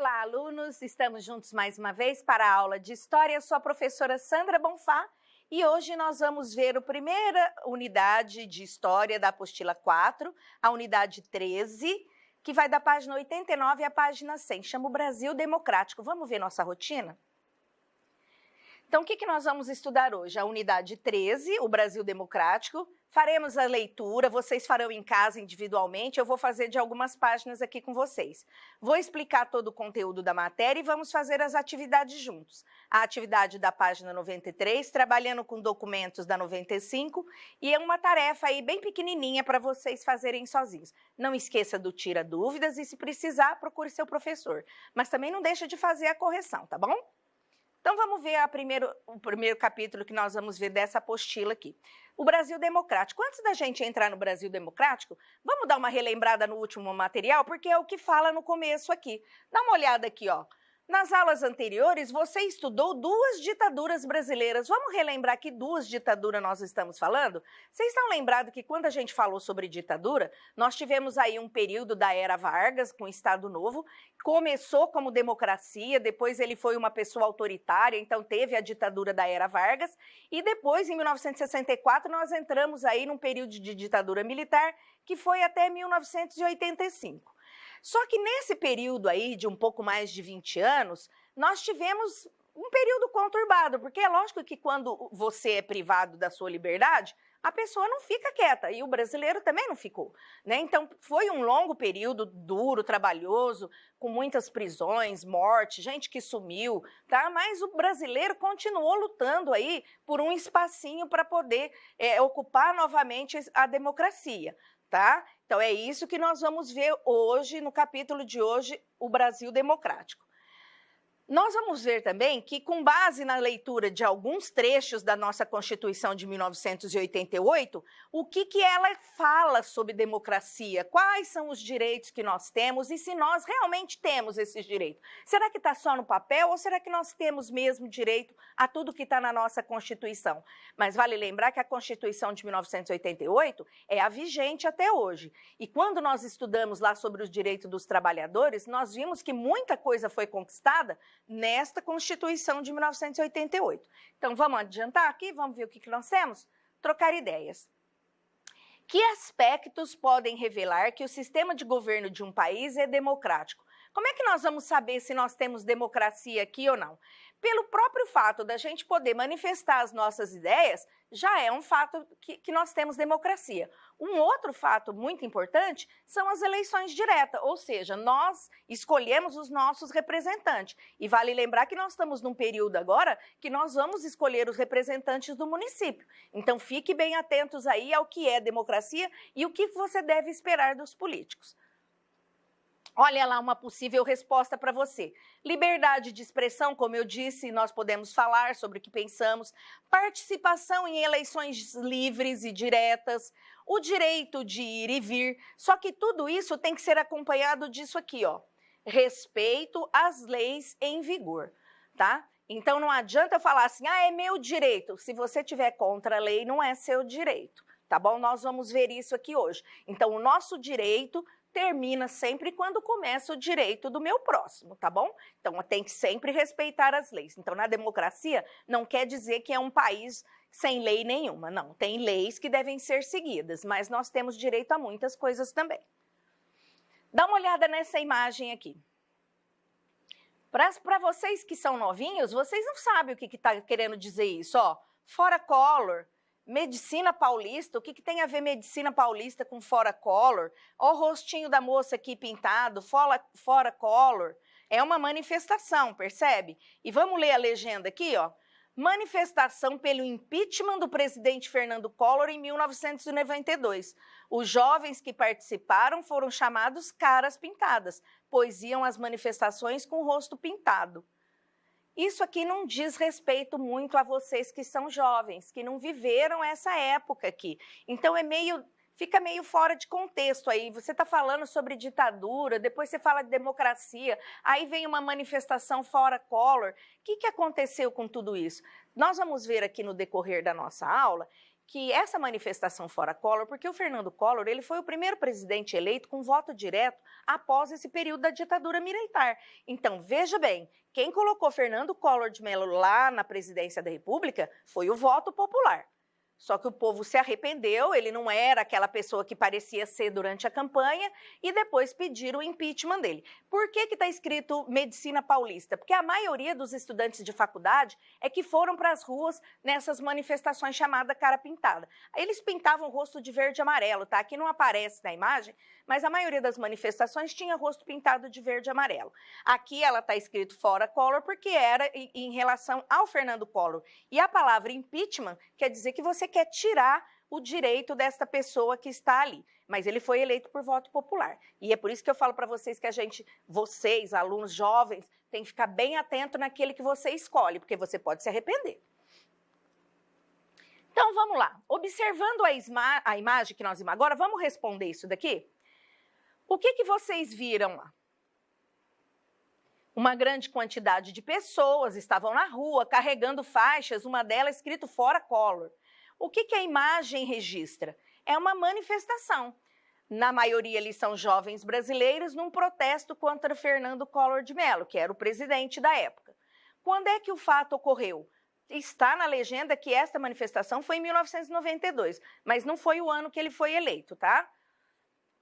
Olá, alunos! Estamos juntos mais uma vez para a aula de História. Eu sou a professora Sandra Bonfá e hoje nós vamos ver a primeira unidade de História da apostila 4, a unidade 13, que vai da página 89 à página 100. Chama o Brasil Democrático. Vamos ver nossa rotina? Então, o que nós vamos estudar hoje? A unidade 13, o Brasil Democrático. Faremos a leitura, vocês farão em casa individualmente, eu vou fazer de algumas páginas aqui com vocês. Vou explicar todo o conteúdo da matéria e vamos fazer as atividades juntos. A atividade da página 93, trabalhando com documentos da 95, e é uma tarefa aí bem pequenininha para vocês fazerem sozinhos. Não esqueça do tira dúvidas e, se precisar, procure seu professor. Mas também não deixa de fazer a correção, tá bom? Então, vamos ver o primeiro capítulo que nós vamos ver dessa apostila aqui. O Brasil Democrático. Antes da gente entrar no Brasil Democrático, vamos dar uma relembrada no último material, porque é o que fala no começo aqui. Dá uma olhada aqui, ó. Nas aulas anteriores, você estudou duas ditaduras brasileiras. Vamos relembrar que duas ditaduras nós estamos falando? Vocês estão lembrados que quando a gente falou sobre ditadura, nós tivemos aí um período da era Vargas, com o Estado Novo, começou como democracia, depois ele foi uma pessoa autoritária, então teve a ditadura da era Vargas, e depois, em 1964, nós entramos aí num período de ditadura militar, que foi até 1985. Só que nesse período aí, de um pouco mais de 20 anos, nós tivemos um período conturbado, porque é lógico que quando você é privado da sua liberdade, a pessoa não fica quieta, e o brasileiro também não ficou, né? Então, foi um longo período duro, trabalhoso, com muitas prisões, morte, gente que sumiu, tá? Mas o brasileiro continuou lutando aí por um espacinho para poder ocupar novamente a democracia, tá? Então, é isso que nós vamos ver hoje, no capítulo de hoje, o Brasil Democrático. Nós vamos ver também que, com base na leitura de alguns trechos da nossa Constituição de 1988, o que ela fala sobre democracia, quais são os direitos que nós temos e se nós realmente temos esses direitos. Será que está só no papel ou será que nós temos mesmo direito a tudo que está na nossa Constituição? Mas vale lembrar que a Constituição de 1988 é a vigente até hoje. E quando nós estudamos lá sobre os direitos dos trabalhadores, nós vimos que muita coisa foi conquistada nesta Constituição de 1988. Então, vamos adiantar aqui? Vamos ver o que nós temos? Trocar ideias. Que aspectos podem revelar que o sistema de governo de um país é democrático? Como é que nós vamos saber se nós temos democracia aqui ou não? Pelo próprio fato da gente poder manifestar as nossas ideias, já é um fato que nós temos democracia. Um outro fato muito importante são as eleições diretas, ou seja, nós escolhemos os nossos representantes. E vale lembrar que nós estamos num período agora que nós vamos escolher os representantes do município. Então, fique bem atentos aí ao que é democracia e o que você deve esperar dos políticos. Olha lá uma possível resposta para você. Liberdade de expressão, como eu disse, nós podemos falar sobre o que pensamos. Participação em eleições livres e diretas. O direito de ir e vir. Só que tudo isso tem que ser acompanhado disso aqui, ó. Respeito às leis em vigor, tá? Então não adianta eu falar assim, é meu direito. Se você tiver contra a lei, não é seu direito, tá bom? Nós vamos ver isso aqui hoje. Então o nosso direito termina sempre quando começa o direito do meu próximo, tá bom? Então, tem que sempre respeitar as leis. Então, na democracia, não quer dizer que é um país sem lei nenhuma, não. Tem leis que devem ser seguidas, mas nós temos direito a muitas coisas também. Dá uma olhada nessa imagem aqui. Para vocês que são novinhos, vocês não sabem o que está querendo dizer isso, ó. Fora Collor. Medicina paulista, o que tem a ver medicina paulista com fora Collor? Ó o rostinho da moça aqui pintado, fora Collor. É uma manifestação, percebe? E vamos ler a legenda aqui, ó. Manifestação pelo impeachment do presidente Fernando Collor em 1992. Os jovens que participaram foram chamados caras pintadas, pois iam às manifestações com o rosto pintado. Isso aqui não diz respeito muito a vocês que são jovens, que não viveram essa época aqui. Então, fica meio fora de contexto aí. Você está falando sobre ditadura, depois você fala de democracia, aí vem uma manifestação fora Collor. O que aconteceu com tudo isso? Nós vamos ver aqui no decorrer da nossa aula que essa manifestação fora Collor, porque o Fernando Collor ele foi o primeiro presidente eleito com voto direto após esse período da ditadura militar. Então, veja bem, quem colocou Fernando Collor de Mello lá na presidência da República foi o voto popular. Só que o povo se arrependeu, ele não era aquela pessoa que parecia ser durante a campanha e depois pediram o impeachment dele. Por que está escrito Medicina Paulista? Porque a maioria dos estudantes de faculdade é que foram para as ruas nessas manifestações chamadas cara pintada. Eles pintavam o rosto de verde e amarelo, tá? Aqui não aparece na imagem, mas a maioria das manifestações tinha rosto pintado de verde e amarelo. Aqui ela está escrito fora Collor porque era em relação ao Fernando Collor. E a palavra impeachment quer dizer que você quer tirar o direito desta pessoa que está ali. Mas ele foi eleito por voto popular. E é por isso que eu falo para vocês que vocês, alunos jovens, tem que ficar bem atento naquele que você escolhe, porque você pode se arrepender. Então, vamos lá. Observando a imagem que nós vimos agora, vamos responder isso daqui? O que vocês viram lá? Uma grande quantidade de pessoas estavam na rua carregando faixas, uma delas escrito fora Collor. O que a imagem registra? É uma manifestação. Na maioria, eles são jovens brasileiros num protesto contra Fernando Collor de Mello, que era o presidente da época. Quando é que o fato ocorreu? Está na legenda que esta manifestação foi em 1992, mas não foi o ano que ele foi eleito, tá?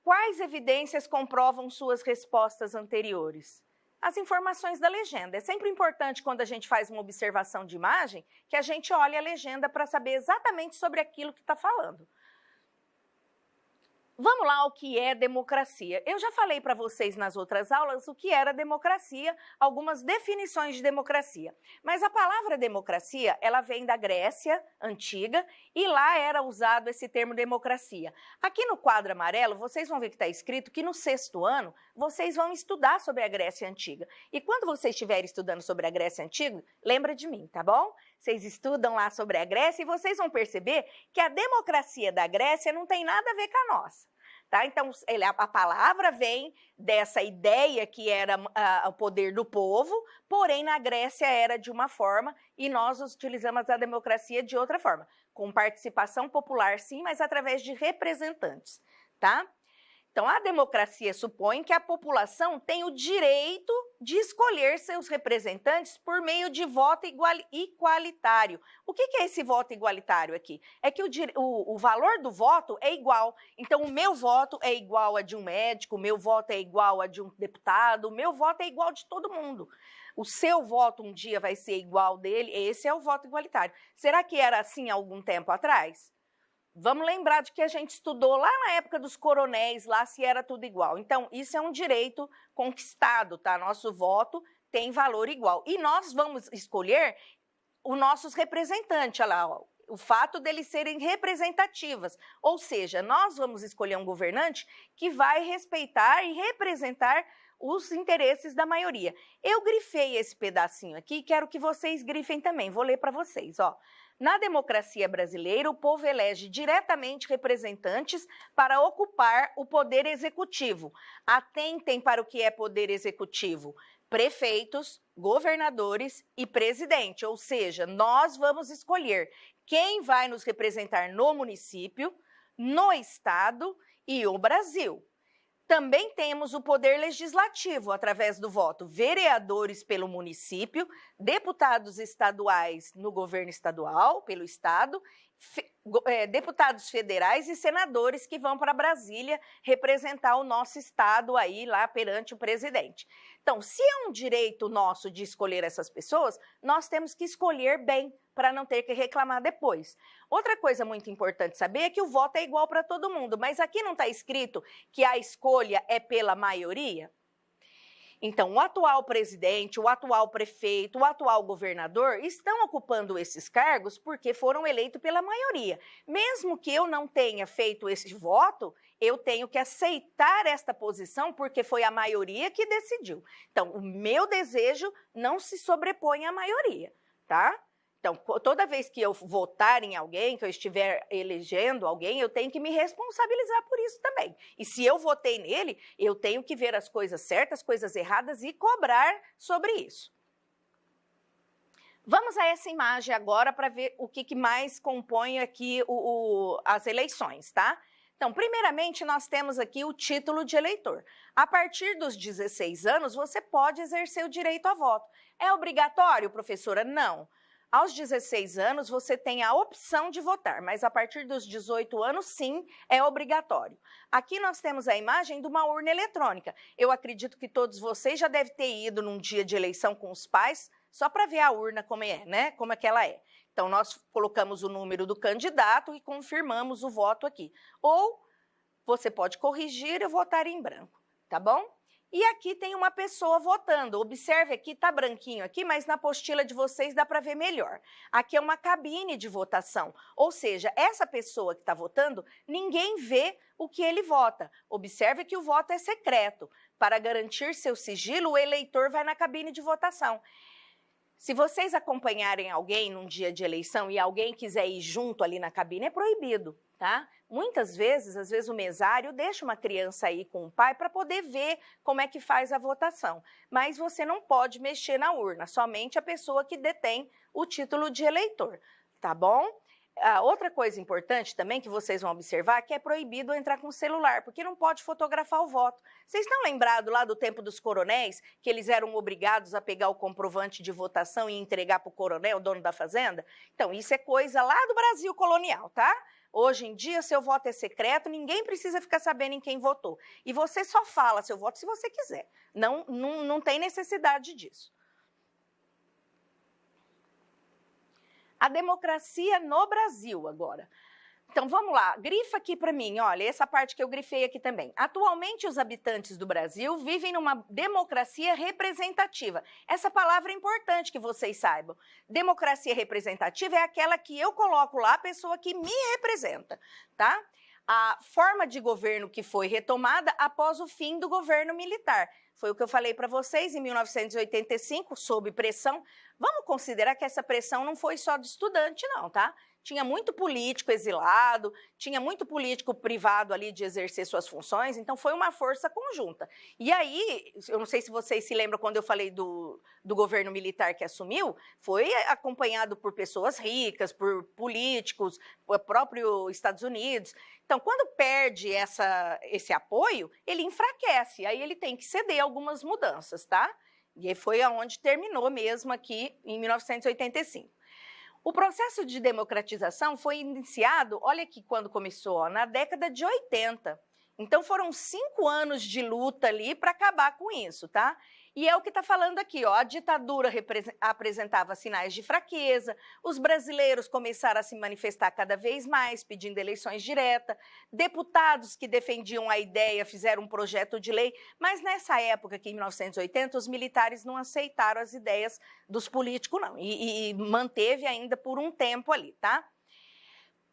Quais evidências comprovam suas respostas anteriores? As informações da legenda. É sempre importante, quando a gente faz uma observação de imagem, que a gente olhe a legenda para saber exatamente sobre aquilo que está falando. Vamos lá ao que é democracia. Eu já falei para vocês nas outras aulas o que era democracia, algumas definições de democracia. Mas a palavra democracia, ela vem da Grécia Antiga e lá era usado esse termo democracia. Aqui no quadro amarelo, vocês vão ver que está escrito que no 6º ano, vocês vão estudar sobre a Grécia Antiga. E quando vocês estiverem estudando sobre a Grécia Antiga, lembra de mim, tá bom? Vocês estudam lá sobre a Grécia e vocês vão perceber que a democracia da Grécia não tem nada a ver com a nossa. Tá? Então, a palavra vem dessa ideia que era o poder do povo, porém na Grécia era de uma forma e nós utilizamos a democracia de outra forma, com participação popular sim, mas através de representantes, tá? Então, a democracia supõe que a população tem o direito de escolher seus representantes por meio de voto igualitário. O que é esse voto igualitário aqui? É que o valor do voto é igual. Então, o meu voto é igual a de um médico, o meu voto é igual a de um deputado, o meu voto é igual de todo mundo. O seu voto um dia vai ser igual dele, esse é o voto igualitário. Será que era assim há algum tempo atrás? Vamos lembrar de que a gente estudou lá na época dos coronéis, lá se era tudo igual. Então, isso é um direito conquistado, tá? Nosso voto tem valor igual. E nós vamos escolher os nossos representantes, olha lá, ó, o fato deles serem representativas. Ou seja, nós vamos escolher um governante que vai respeitar e representar os interesses da maioria. Eu grifei esse pedacinho aqui, quero que vocês grifem também. Vou ler para vocês, ó. Na democracia brasileira, o povo elege diretamente representantes para ocupar o poder executivo. Atentem para o que é poder executivo: prefeitos, governadores e presidente. Ou seja, nós vamos escolher quem vai nos representar no município, no estado e o Brasil. Também temos o poder legislativo, através do voto, vereadores pelo município, deputados estaduais no governo estadual, pelo estado, deputados federais e senadores que vão para Brasília representar o nosso estado aí lá perante o presidente. Então, se é um direito nosso de escolher essas pessoas, nós temos que escolher bem para não ter que reclamar depois. Outra coisa muito importante saber é que o voto é igual para todo mundo, mas aqui não está escrito que a escolha é pela maioria? Então, o atual presidente, o atual prefeito, o atual governador estão ocupando esses cargos porque foram eleitos pela maioria. Mesmo que eu não tenha feito esse voto, eu tenho que aceitar esta posição porque foi a maioria que decidiu. Então, o meu desejo não se sobrepõe à maioria, tá? Então, toda vez que eu votar em alguém, que eu estiver elegendo alguém, eu tenho que me responsabilizar por isso também. E se eu votei nele, eu tenho que ver as coisas certas, as coisas erradas e cobrar sobre isso. Vamos a essa imagem agora para ver o que mais compõe aqui as eleições, tá? Então, primeiramente, nós temos aqui o título de eleitor. A partir dos 16 anos, você pode exercer o direito a voto. É obrigatório, professora? Não. Aos 16 anos, você tem a opção de votar, mas a partir dos 18 anos, sim, é obrigatório. Aqui nós temos a imagem de uma urna eletrônica. Eu acredito que todos vocês já devem ter ido num dia de eleição com os pais, só para ver a urna como é, né? Como é que ela é. Então, nós colocamos o número do candidato e confirmamos o voto aqui. Ou você pode corrigir e votar em branco, tá bom? E aqui tem uma pessoa votando. Observe aqui, tá branquinho aqui, mas na apostila de vocês dá para ver melhor. Aqui é uma cabine de votação, ou seja, essa pessoa que está votando, ninguém vê o que ele vota. Observe que o voto é secreto. Para garantir seu sigilo, o eleitor vai na cabine de votação. Se vocês acompanharem alguém num dia de eleição e alguém quiser ir junto ali na cabine, é proibido, tá? Muitas vezes, às vezes o mesário deixa uma criança aí com o pai para poder ver como é que faz a votação. Mas você não pode mexer na urna, somente a pessoa que detém o título de eleitor, tá bom? Outra coisa importante também que vocês vão observar é que é proibido entrar com o celular, porque não pode fotografar o voto. Vocês estão lembrados lá do tempo dos coronéis, que eles eram obrigados a pegar o comprovante de votação e entregar para o coronel, dono da fazenda? Então, isso é coisa lá do Brasil colonial, tá? Hoje em dia, seu voto é secreto, ninguém precisa ficar sabendo em quem votou. E você só fala seu voto se você quiser. Não tem necessidade disso. A democracia no Brasil agora. Então, vamos lá, grifa aqui para mim, olha, essa parte que eu grifei aqui também. Atualmente, os habitantes do Brasil vivem numa democracia representativa. Essa palavra é importante que vocês saibam. Democracia representativa é aquela que eu coloco lá a pessoa que me representa, tá? A forma de governo que foi retomada após o fim do governo militar. Foi o que eu falei para vocês em 1985, sob pressão. Vamos considerar que essa pressão não foi só do estudante, não, tá? Tinha muito político exilado, tinha muito político privado ali de exercer suas funções, então foi uma força conjunta. E aí, eu não sei se vocês se lembram quando eu falei do governo militar que assumiu, foi acompanhado por pessoas ricas, por políticos, o próprio Estados Unidos. Então, quando perde esse apoio, ele enfraquece, aí ele tem que ceder algumas mudanças, tá? E foi aonde terminou mesmo aqui em 1985. O processo de democratização foi iniciado, olha aqui quando começou, ó, na década de 80. Então foram 5 anos de luta ali para acabar com isso, tá? E é o que está falando aqui, ó, a ditadura apresentava sinais de fraqueza, os brasileiros começaram a se manifestar cada vez mais, pedindo eleições diretas, deputados que defendiam a ideia fizeram um projeto de lei, mas nessa época, aqui em 1980, os militares não aceitaram as ideias dos políticos, não, e manteve ainda por um tempo ali, tá?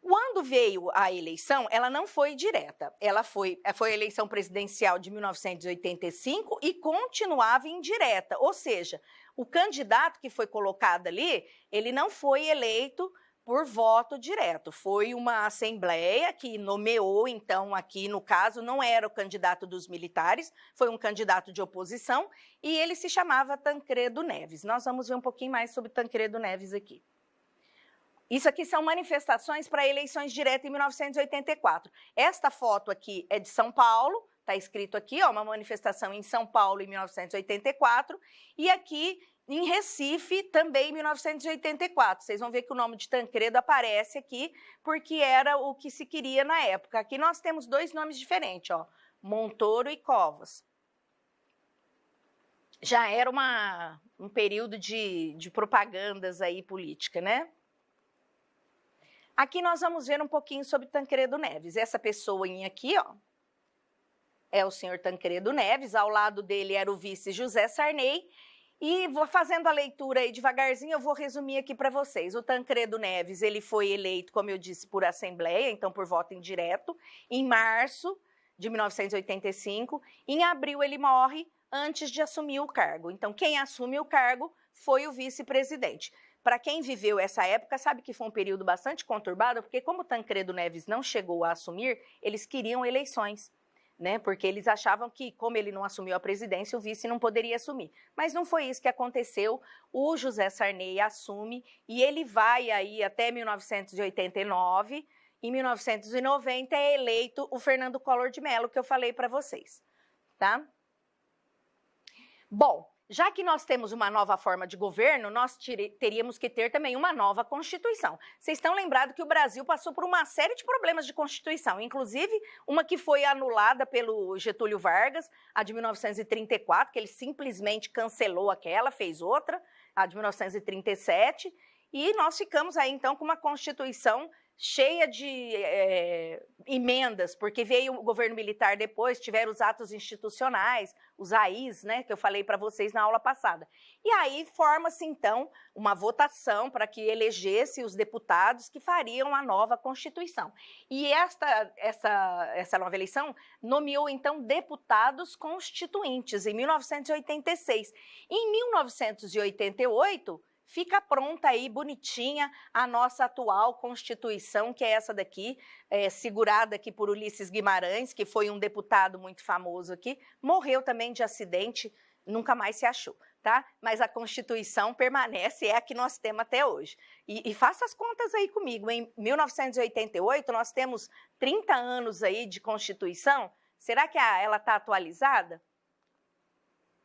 Quando veio a eleição, ela não foi direta, ela foi a eleição presidencial de 1985 e continuava indireta, ou seja, o candidato que foi colocado ali, ele não foi eleito por voto direto, foi uma assembleia que nomeou, então aqui no caso não era o candidato dos militares, foi um candidato de oposição e ele se chamava Tancredo Neves. Nós vamos ver um pouquinho mais sobre Tancredo Neves aqui. Isso aqui são manifestações para eleições diretas em 1984. Esta foto aqui é de São Paulo, está escrito aqui, ó, uma manifestação em São Paulo em 1984, e aqui em Recife também em 1984. Vocês vão ver que o nome de Tancredo aparece aqui, porque era o que se queria na época. Aqui nós temos 2 nomes diferentes, ó, Montoro e Covas. Já era um período de propagandas aí política, né? Aqui nós vamos ver um pouquinho sobre Tancredo Neves. Essa pessoinha aqui, ó, é o senhor Tancredo Neves, ao lado dele era o vice José Sarney, e vou fazendo a leitura aí devagarzinho, eu vou resumir aqui para vocês. O Tancredo Neves, ele foi eleito, como eu disse, por assembleia, então por voto indireto, em março de 1985. Em abril ele morre antes de assumir o cargo. Então quem assume o cargo foi o vice-presidente. Para quem viveu essa época, sabe que foi um período bastante conturbado, porque como Tancredo Neves não chegou a assumir, eles queriam eleições. né? Porque eles achavam que, como ele não assumiu a presidência, o vice não poderia assumir. Mas não foi isso que aconteceu. O José Sarney assume e ele vai aí até 1989. Em 1990 é eleito o Fernando Collor de Mello, que eu falei para vocês, tá? Bom, já que nós temos uma nova forma de governo, nós teríamos que ter também uma nova Constituição. Vocês estão lembrados que o Brasil passou por uma série de problemas de Constituição, inclusive uma que foi anulada pelo Getúlio Vargas, a de 1934, que ele simplesmente cancelou aquela, fez outra, a de 1937, e nós ficamos aí então com uma Constituição cheia de emendas, porque veio o governo militar depois, tiveram os atos institucionais, os AIs, né, que eu falei para vocês na aula passada. E aí forma-se, então, uma votação para que elegesse os deputados que fariam a nova Constituição. E essa nova eleição nomeou, então, deputados constituintes, em 1986. Em 1988, fica pronta aí, bonitinha, a nossa atual Constituição, que é essa daqui, segurada aqui por Ulisses Guimarães, que foi um deputado muito famoso aqui, morreu também de acidente, nunca mais se achou, tá? Mas a Constituição permanece, é a que nós temos até hoje. E faça as contas aí comigo, em 1988 nós temos 30 anos aí de Constituição, será que ela está atualizada?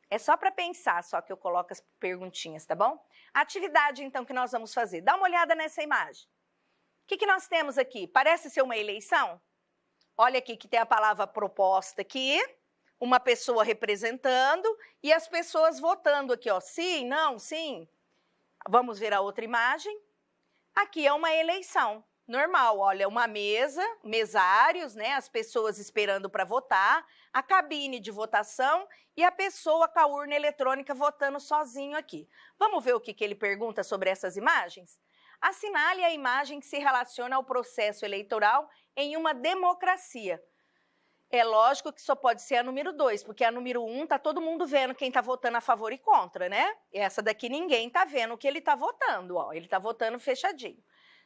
É só para pensar, só que eu coloco as perguntinhas, tá bom? A atividade, então, que nós vamos fazer. Dá uma olhada nessa imagem. O que nós temos aqui? Parece ser uma eleição? Olha aqui que tem a palavra proposta aqui, uma pessoa representando e as pessoas votando aqui, ó. Sim, não, sim. Vamos ver a outra imagem. Aqui é uma eleição. Normal, olha, uma mesa, mesários, né, as pessoas esperando para votar, a cabine de votação e a pessoa com a urna eletrônica votando sozinho aqui. Vamos ver o que ele pergunta sobre essas imagens? Assinale a imagem que se relaciona ao processo eleitoral em uma democracia. É lógico que só pode ser a número 2, porque a número 1 tá todo mundo vendo quem tá votando a favor e contra, né? Essa daqui ninguém tá vendo o que ele tá votando, ó, ele tá votando fechadinho.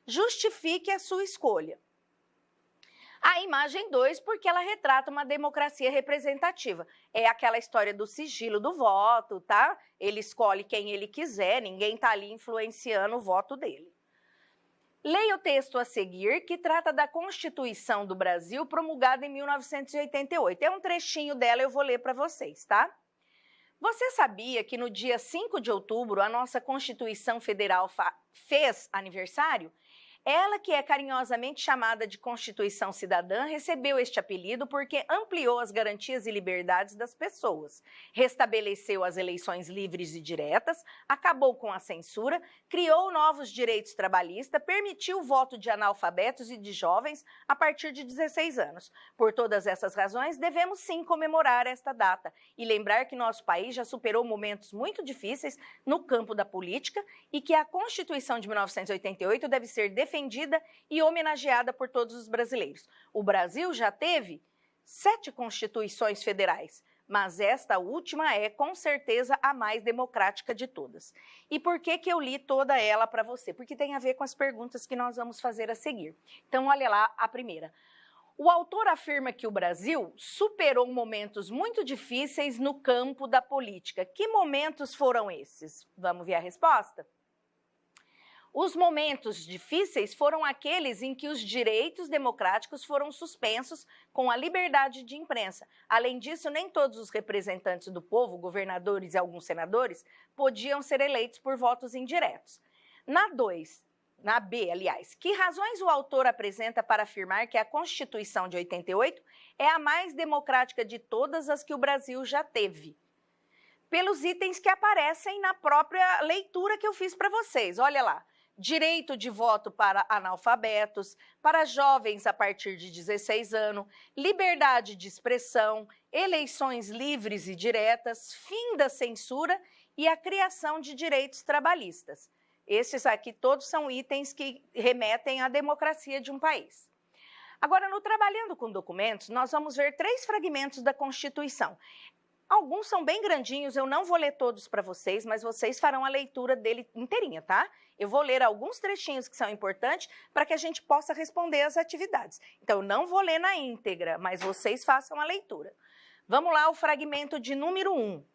Justifique a sua escolha. A imagem 2, porque ela retrata uma democracia representativa. É aquela história do sigilo do voto, tá? Ele escolhe quem ele quiser, ninguém tá ali influenciando o voto dele. Leia o texto a seguir, que trata da Constituição do Brasil, promulgada em 1988. É um trechinho dela, eu vou ler para vocês, tá? Você sabia que no dia 5 de outubro a nossa Constituição Federal fez aniversário? Ela, que é carinhosamente chamada de Constituição Cidadã, recebeu este apelido porque ampliou as garantias e liberdades das pessoas, restabeleceu as eleições livres e diretas, acabou com a censura, criou novos direitos trabalhistas, permitiu o voto de analfabetos e de jovens a partir de 16 anos. Por todas essas razões, devemos sim comemorar esta data e lembrar que nosso país já superou momentos muito difíceis no campo da política e que a Constituição de 1988 deve ser defendida e homenageada por todos os brasileiros. O Brasil já teve 7 constituições federais, mas esta última é, com certeza, a mais democrática de todas. E por que eu li toda ela para você? Porque tem a ver com as perguntas que nós vamos fazer a seguir. Então, olha lá a primeira. O autor afirma que o Brasil superou momentos muito difíceis no campo da política. Que momentos foram esses? Vamos ver a resposta? Os momentos difíceis foram aqueles em que os direitos democráticos foram suspensos com a liberdade de imprensa. Além disso, nem todos os representantes do povo, governadores e alguns senadores, podiam ser eleitos por votos indiretos. Na B, aliás, que razões o autor apresenta para afirmar que a Constituição de 88 é a mais democrática de todas as que o Brasil já teve? Pelos itens que aparecem na própria leitura que eu fiz para vocês. Olha lá. Direito de voto para analfabetos, para jovens a partir de 16 anos, liberdade de expressão, eleições livres e diretas, fim da censura e a criação de direitos trabalhistas. Esses aqui todos são itens que remetem à democracia de um país. Agora, no Trabalhando com Documentos, nós vamos ver 3 fragmentos da Constituição. Alguns são bem grandinhos, eu não vou ler todos para vocês, mas vocês farão a leitura dele inteirinha, tá? Eu vou ler alguns trechinhos que são importantes para que a gente possa responder as atividades. Então, eu não vou ler na íntegra, mas vocês façam a leitura. Vamos lá, o fragmento de número 1.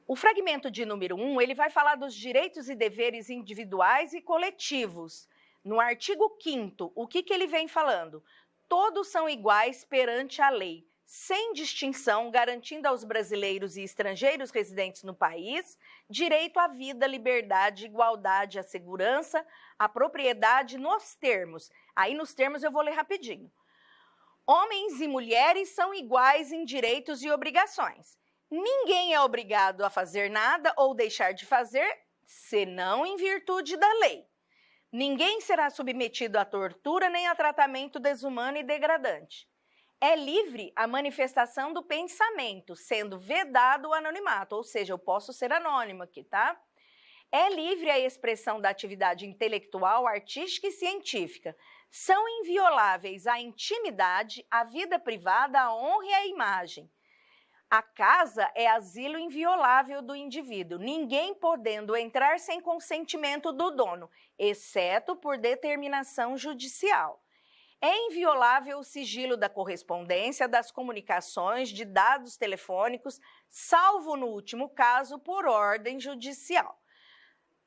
O fragmento de número 1, ele vai falar dos direitos e deveres individuais e coletivos. No artigo 5º, o que ele vem falando? Todos são iguais perante a lei, sem distinção, garantindo aos brasileiros e estrangeiros residentes no país direito à vida, liberdade, igualdade, à segurança, à propriedade nos termos. Aí nos termos eu vou ler rapidinho. Homens e mulheres são iguais em direitos e obrigações. Ninguém é obrigado a fazer nada ou deixar de fazer, senão em virtude da lei. Ninguém será submetido à tortura nem a tratamento desumano e degradante. É livre a manifestação do pensamento, sendo vedado o anonimato, ou seja, eu posso ser anônimo aqui, tá? É livre a expressão da atividade intelectual, artística e científica. São invioláveis a intimidade, a vida privada, a honra e a imagem. A casa é asilo inviolável do indivíduo, ninguém podendo entrar sem consentimento do dono, exceto por determinação judicial. É inviolável o sigilo da correspondência, das comunicações, de dados telefônicos, salvo no último caso por ordem judicial.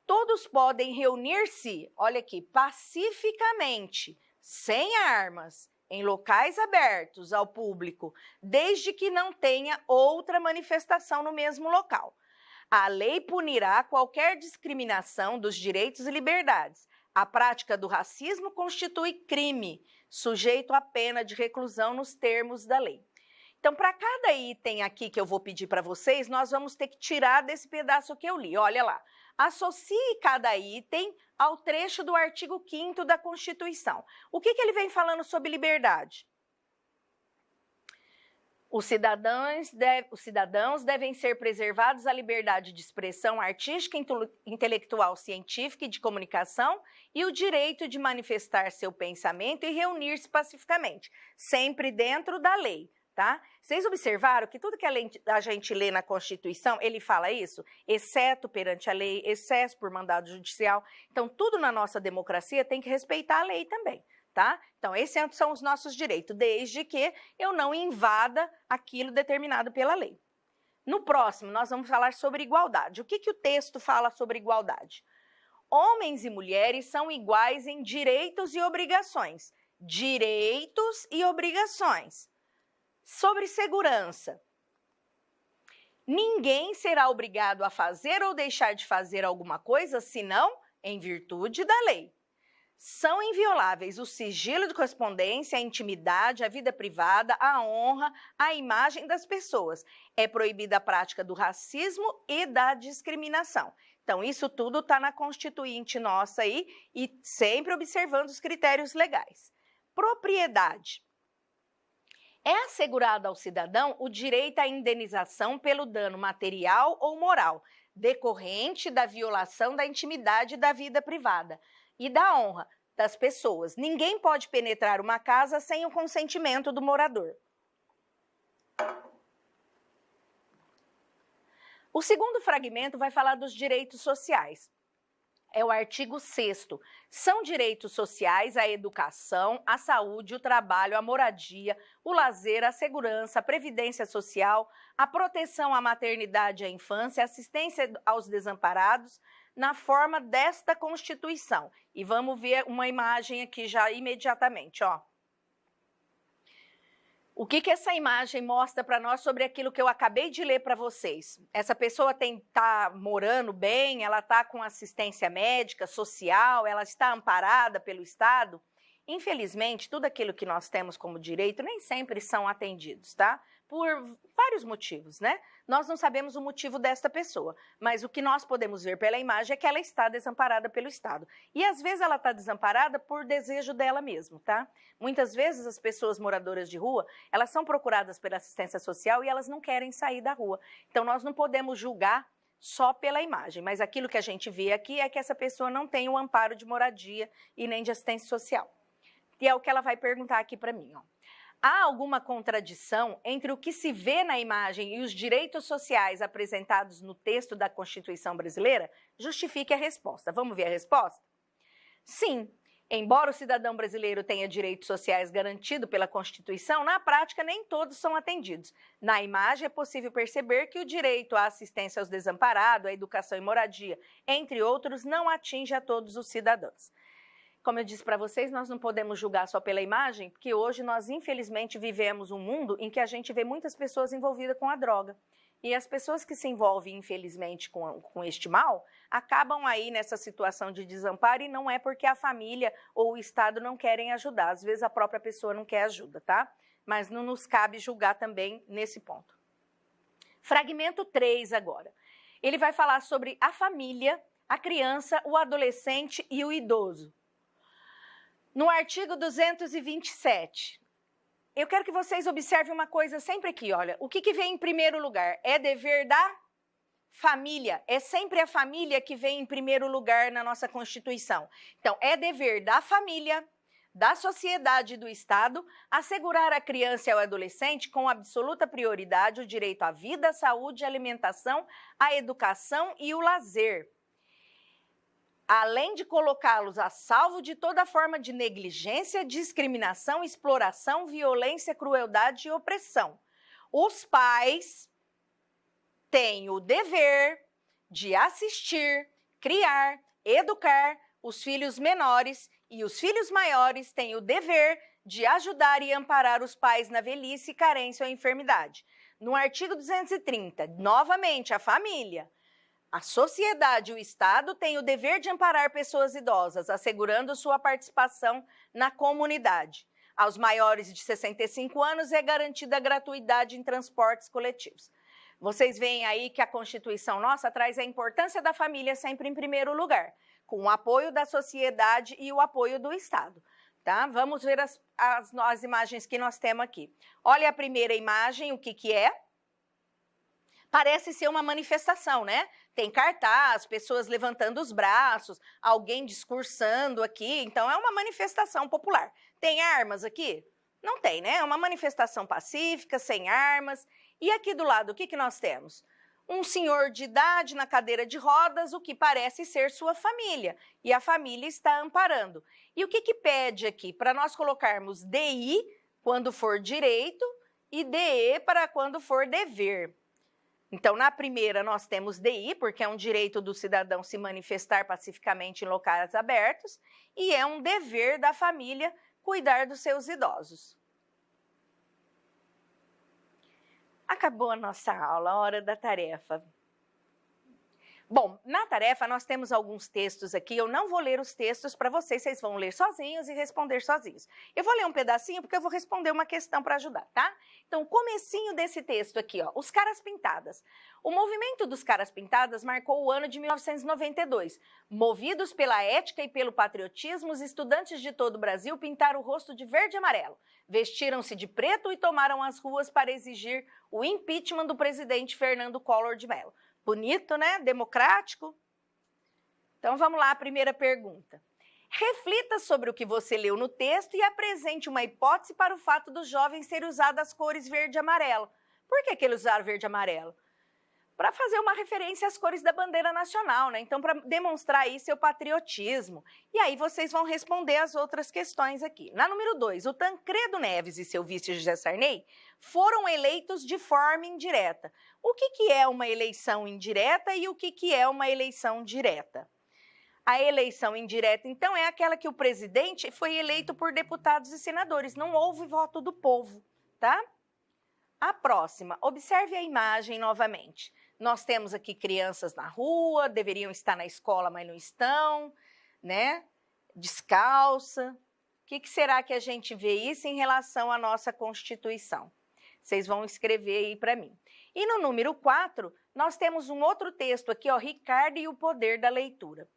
Todos podem reunir-se, olha aqui, pacificamente, sem armas, em locais abertos ao público, desde que não tenha outra manifestação no mesmo local. A lei punirá qualquer discriminação dos direitos e liberdades. A prática do racismo constitui crime, sujeito à pena de reclusão nos termos da lei. Então, para cada item aqui que eu vou pedir para vocês, nós vamos ter que tirar desse pedaço que eu li. Olha lá. Associe cada item ao trecho do artigo 5º da Constituição. O que ele vem falando sobre liberdade? Os cidadãos devem ser preservados a liberdade de expressão artística, intelectual, científica e de comunicação e o direito de manifestar seu pensamento e reunir-se pacificamente, sempre dentro da lei, tá? Vocês observaram que tudo que a gente lê na Constituição, ele fala isso? Exceto perante a lei, excesso por mandado judicial. Então, tudo na nossa democracia tem que respeitar a lei também. Tá? Então, esses são os nossos direitos, desde que eu não invada aquilo determinado pela lei. No próximo, nós vamos falar sobre igualdade. O que o texto fala sobre igualdade? Homens e mulheres são iguais em direitos e obrigações. Direitos e obrigações. Sobre segurança. Ninguém será obrigado a fazer ou deixar de fazer alguma coisa, senão em virtude da lei. São invioláveis o sigilo de correspondência, a intimidade, a vida privada, a honra, a imagem das pessoas. É proibida a prática do racismo e da discriminação. Então, isso tudo está na Constituinte nossa aí e sempre observando os critérios legais. Propriedade. É assegurado ao cidadão o direito à indenização pelo dano material ou moral, decorrente da violação da intimidade da vida privada e da honra das pessoas. Ninguém pode penetrar uma casa sem o consentimento do morador. O segundo fragmento vai falar dos direitos sociais. É o artigo 6º. São direitos sociais a educação, a saúde, o trabalho, a moradia, o lazer, a segurança, a previdência social, a proteção à maternidade e à infância, a assistência aos desamparados, na forma desta Constituição. E vamos ver uma imagem aqui já imediatamente, ó. O que essa imagem mostra para nós sobre aquilo que eu acabei de ler para vocês? Essa pessoa está morando bem, ela está com assistência médica, social, ela está amparada pelo Estado? Infelizmente, tudo aquilo que nós temos como direito nem sempre são atendidos, tá? Por vários motivos, né? Nós não sabemos o motivo desta pessoa, mas o que nós podemos ver pela imagem é que ela está desamparada pelo Estado. E às vezes ela está desamparada por desejo dela mesma, tá? Muitas vezes as pessoas moradoras de rua, elas são procuradas pela assistência social e elas não querem sair da rua. Então nós não podemos julgar só pela imagem, mas aquilo que a gente vê aqui é que essa pessoa não tem o amparo de moradia e nem de assistência social. E é o que ela vai perguntar aqui para mim, ó. Há alguma contradição entre o que se vê na imagem e os direitos sociais apresentados no texto da Constituição brasileira? Justifique a resposta. Vamos ver a resposta? Sim. Embora o cidadão brasileiro tenha direitos sociais garantidos pela Constituição, na prática nem todos são atendidos. Na imagem é possível perceber que o direito à assistência aos desamparados, à educação e moradia, entre outros, não atinge a todos os cidadãos. Como eu disse para vocês, nós não podemos julgar só pela imagem, porque hoje nós, infelizmente, vivemos um mundo em que a gente vê muitas pessoas envolvidas com a droga. E as pessoas que se envolvem, infelizmente, com este mal, acabam aí nessa situação de desamparo e não é porque a família ou o Estado não querem ajudar. Às vezes a própria pessoa não quer ajuda, tá? Mas não nos cabe julgar também nesse ponto. Fragmento 3 agora. Ele vai falar sobre a família, a criança, o adolescente e o idoso. No artigo 227, eu quero que vocês observem uma coisa sempre aqui, olha. O que vem em primeiro lugar? É dever da família. É sempre a família que vem em primeiro lugar na nossa Constituição. Então, é dever da família, da sociedade e do Estado assegurar à criança e ao adolescente com absoluta prioridade o direito à vida, à saúde, à alimentação, à educação e o lazer, além de colocá-los a salvo de toda forma de negligência, discriminação, exploração, violência, crueldade e opressão. Os pais têm o dever de assistir, criar, educar os filhos menores e os filhos maiores têm o dever de ajudar e amparar os pais na velhice, carência ou enfermidade. No artigo 230, novamente, a família. A sociedade e o Estado têm o dever de amparar pessoas idosas, assegurando sua participação na comunidade. Aos maiores de 65 anos é garantida a gratuidade em transportes coletivos. Vocês veem aí que a Constituição nossa traz a importância da família sempre em primeiro lugar, com o apoio da sociedade e o apoio do Estado. Tá? Vamos ver as imagens que nós temos aqui. Olha a primeira imagem, o que é? Parece ser uma manifestação, né? Tem cartaz, pessoas levantando os braços, alguém discursando aqui, então é uma manifestação popular. Tem armas aqui? Não tem, né? É uma manifestação pacífica, sem armas. E aqui do lado, o que nós temos? Um senhor de idade na cadeira de rodas, o que parece ser sua família. E a família está amparando. E o que pede aqui? Para nós colocarmos DI quando for direito e DE para quando for dever. Então, na primeira, nós temos DI, porque é um direito do cidadão se manifestar pacificamente em locais abertos, e é um dever da família cuidar dos seus idosos. Acabou a nossa aula, hora da tarefa. Bom, na tarefa nós temos alguns textos aqui, eu não vou ler os textos para vocês, vocês vão ler sozinhos e responder sozinhos. Eu vou ler um pedacinho porque eu vou responder uma questão para ajudar, tá? Então, o comecinho desse texto aqui, ó, os caras pintadas. O movimento dos caras pintadas marcou o ano de 1992. Movidos pela ética e pelo patriotismo, os estudantes de todo o Brasil pintaram o rosto de verde e amarelo, vestiram-se de preto e tomaram as ruas para exigir o impeachment do presidente Fernando Collor de Mello. Bonito, né? Democrático. Então, vamos lá, a primeira pergunta. Reflita sobre o que você leu no texto e apresente uma hipótese para o fato dos jovens terem usado as cores verde e amarelo. Por que eles usaram verde e amarelo? Para fazer uma referência às cores da bandeira nacional, né? Então, para demonstrar aí seu patriotismo. E aí vocês vão responder as outras questões aqui. Na número 2, o Tancredo Neves e seu vice José Sarney foram eleitos de forma indireta. O que é uma eleição indireta e o que é uma eleição direta? A eleição indireta, então, é aquela que o presidente foi eleito por deputados e senadores. Não houve voto do povo, tá? A próxima, observe a imagem novamente. Nós temos aqui crianças na rua, deveriam estar na escola, mas não estão, né? Descalça. O que será que a gente vê isso em relação à nossa Constituição? Vocês vão escrever aí para mim. E no número 4, nós temos um outro texto aqui, ó, Ricardo e o poder da leitura.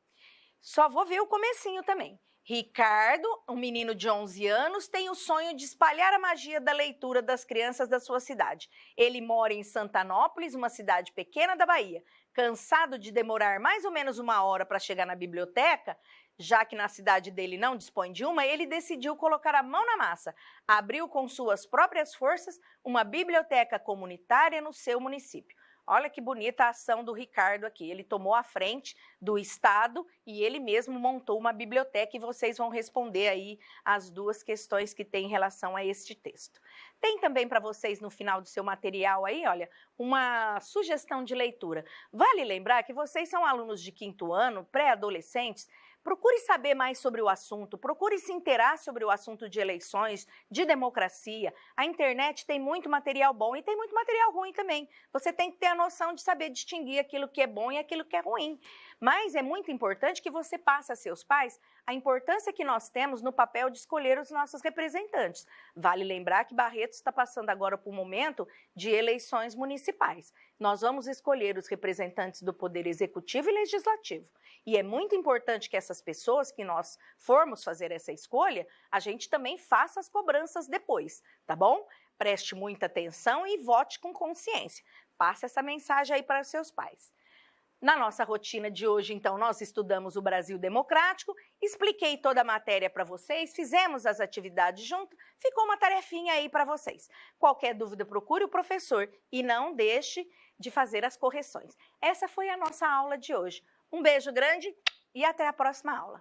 Só vou ver o comecinho também. Ricardo, um menino de 11 anos, tem o sonho de espalhar a magia da leitura das crianças da sua cidade. Ele mora em Santanópolis, uma cidade pequena da Bahia. Cansado de demorar mais ou menos uma hora para chegar na biblioteca, já que na cidade dele não dispõe de uma, ele decidiu colocar a mão na massa. Abriu com suas próprias forças uma biblioteca comunitária no seu município. Olha que bonita a ação do Ricardo aqui. Ele tomou a frente do Estado e ele mesmo montou uma biblioteca e vocês vão responder aí as duas questões que têm em relação a este texto. Tem também para vocês no final do seu material aí, olha, uma sugestão de leitura. Vale lembrar que vocês são alunos de 5º ano, pré-adolescentes. Procure saber mais sobre o assunto, procure se inteirar sobre o assunto de eleições, de democracia. A internet tem muito material bom e tem muito material ruim também. Você tem que ter a noção de saber distinguir aquilo que é bom e aquilo que é ruim. Mas é muito importante que você passe a seus pais a importância que nós temos no papel de escolher os nossos representantes. Vale lembrar que Barretos está passando agora por um momento de eleições municipais. Nós vamos escolher os representantes do Poder Executivo e Legislativo. E é muito importante que essas pessoas, que nós formos fazer essa escolha, a gente também faça as cobranças depois, tá bom? Preste muita atenção e vote com consciência. Passe essa mensagem aí para os seus pais. Na nossa rotina de hoje, então, nós estudamos o Brasil Democrático, expliquei toda a matéria para vocês, fizemos as atividades junto, ficou uma tarefinha aí para vocês. Qualquer dúvida, procure o professor e não deixe de fazer as correções. Essa foi a nossa aula de hoje. Um beijo grande e até a próxima aula.